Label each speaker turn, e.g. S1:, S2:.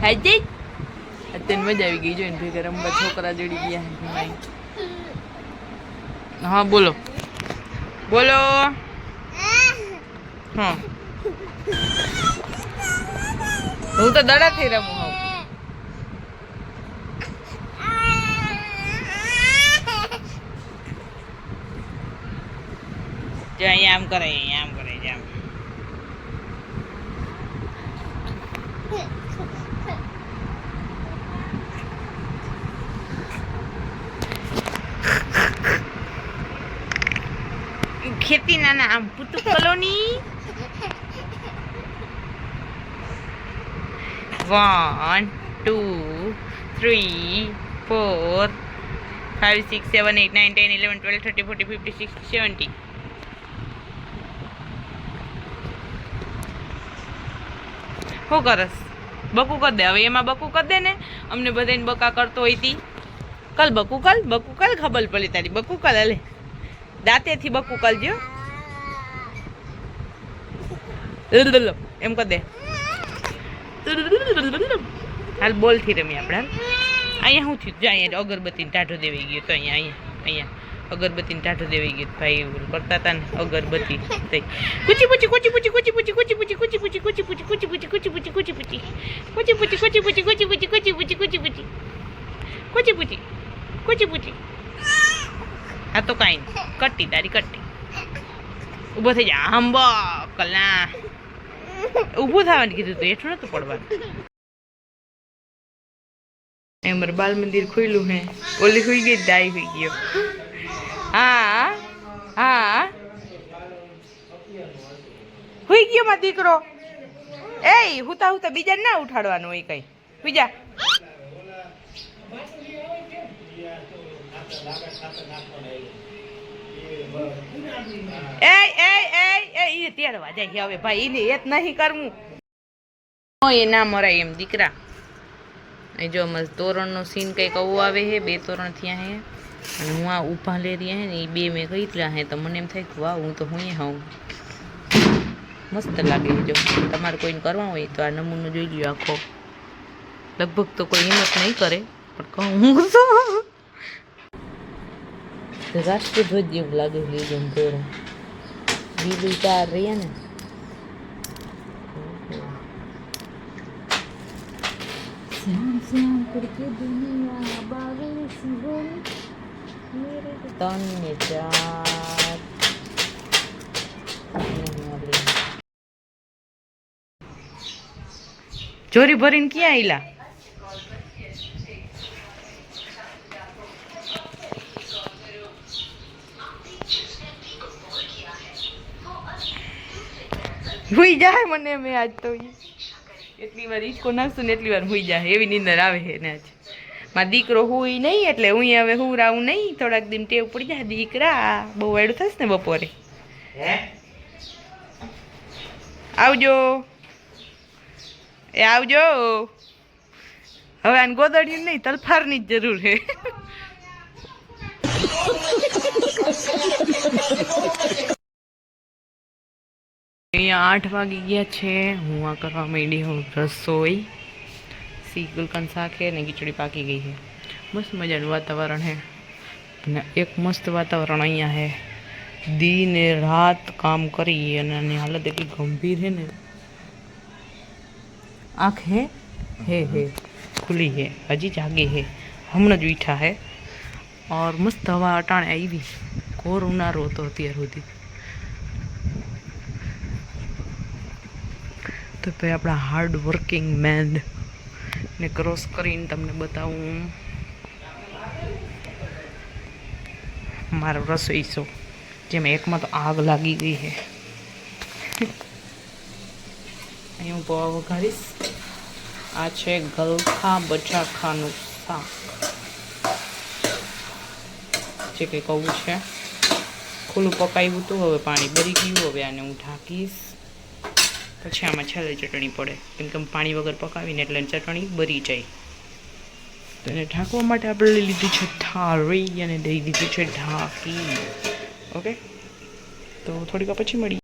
S1: હાજી અત્યારે મજા આવી ગઈ જોઈને ભેગા રમવા છોકરા જોડી ગયા. હા બોલો બોલો. હા હું તો દડાથી રમું હું. જો અહીંયા આમ કરે આમ કરે આમ. ખેતી નાના આમ પુતુ કોલોની 1 2 3 4 5 6 7 8 9 10 11 12 13 14 15 16 17. શું કરસ બકુ કર દે હવે એમાં બકુ કર દે ને અમને બધાને બકા કરતો હોય તી કલ બકુ કલ ખબર પડી તારી બકુ કલ હલે દાંતેથી બકુ કલજો એમ કર દે. હાલ બોલથી રમી આપણે હાલ. અહીંયા શું થયું જો અહીંયા અગરબત્તીને ટાઢો દેવાઈ ગયો તો અહીંયા અગરબત્તીને ટાઢો દેવાઈ ગયો ભાઈ કરતા હતા ને અગરબત્તી કુચી પૂચી કુચી પૂચી કુચી પૂચી કુચી પૂચી કુચી પૂચી કુચી પૂચી કુચી પૂચી કુચી પૂચી કુચી પૂચી કુચી પૂચી કુચી પૂચી કુચી પૂચી કુચી પૂચી કુચી પૂચી કુચી પૂચી કુચી પૂચી. હા તો કાંઈ નહીં કટ્ટી તારી કટ્ટી ઊભો થઈ જા આંબો કલા ઊભું થવાનું કીધું તો એટલું નતું પડવાનું. અમારે બાલ મંદિર ખુલ્લું હે ઓલી હુઈ ગઈ દાઈ હુઈ ગયો. હા હા હુઈ ગયો માં દીકરો. એ હુતા હુતા બીજા ના ઉઠાડવાનું હોય કઈ બીજા. એ તેડવા જાય હવે ભાઈ એને એ જ નહીં કરવું એ ના મરાય એમ દીકરા. એ જો મસ્ત તોરણનો સીન કંઈક આવું આવે છે 2 તોરણ થયા હે અને હું આ ઊભા લે રહ્યા હે ને એ 2 મેં કહીલા હે તો મને એમ થાય કે વાહ હું તો હું હોઉં મસ્ત લાગે. જો તમારે કોઈને કરવા હોય તો આ નમૂનો જોઈ લ્યો આખો. લગભગ તો કોઈ હિંમત નહીં કરે પણ કહું તો રાષ્ટ્રધ્વજ જેવું લાગે છે તોરણ બીજું 4 રહ્યા ને. ત્રણ ને 4 ચોરી ભરીને ક્યાં આયલા? હુઈ જાય મને મેં આજ તો એટલી વાર ઈચકો નાખશું ને એટલી વાર હુઈ જાય એવી નીંદર આવે છે ને આજ મારો દીકરો હુઈ નહીં એટલે હું હવે હુરાવું નહીં થોડાક દિન ટેવ પડી જાય દીકરા બહુ વાયડું થશે ને બપોરે. આવજો એ આવજો હવે આને ગોદડ્યું નહીં તલફારની જ જરૂર છે. અહીંયા 8 વાગી ગયા છે. હું આ કરવા માંડી હું રસોઈ. સી ગુલકંદ શાક છે ને ખીચડી પાકી ગઈ છે. મસ્ત મજાનું વાતાવરણ છે અને એક મસ્ત વાતાવરણ અહીંયા છે. દી ને રાત કામ કરી અને આની હાલત એટલી ગંભીર છે ને. આંખ હે ખુલી है हजी जागे है हमने જ ઉઠા है और मस्त हवा अटाणे आई कोर उनारो तो અત્યાર સુધી તો ભાઈ આપણા હાર્ડ વર્કિંગ મેન ને ક્રોસ કરીને તમને બતાવું મારો રસોઈ શો જેમાં એકમાં તો આગ લાગી ગઈ છે. અહીં હું પૌવા વઘારીશ. આ છે ગલખા બટાકાનું શાક જે કંઈક આવું છે. ખુલ્લું પકાવ્યું હતું હવે પાણી બળી ગયું. હવે આને હું ઢાંકીશ પછી આમાં છેલ્લે ચટણી પડે કેમ કે પાણી વગર પકાવીને એટલે ચટણી બળી જાય. તો એને ઢાંકવા માટે આપણે લઈ લીધી છે થાળી અને દઈ દીધી છે ઢાંકી. ઓકે તો થોડીક પછી મળી.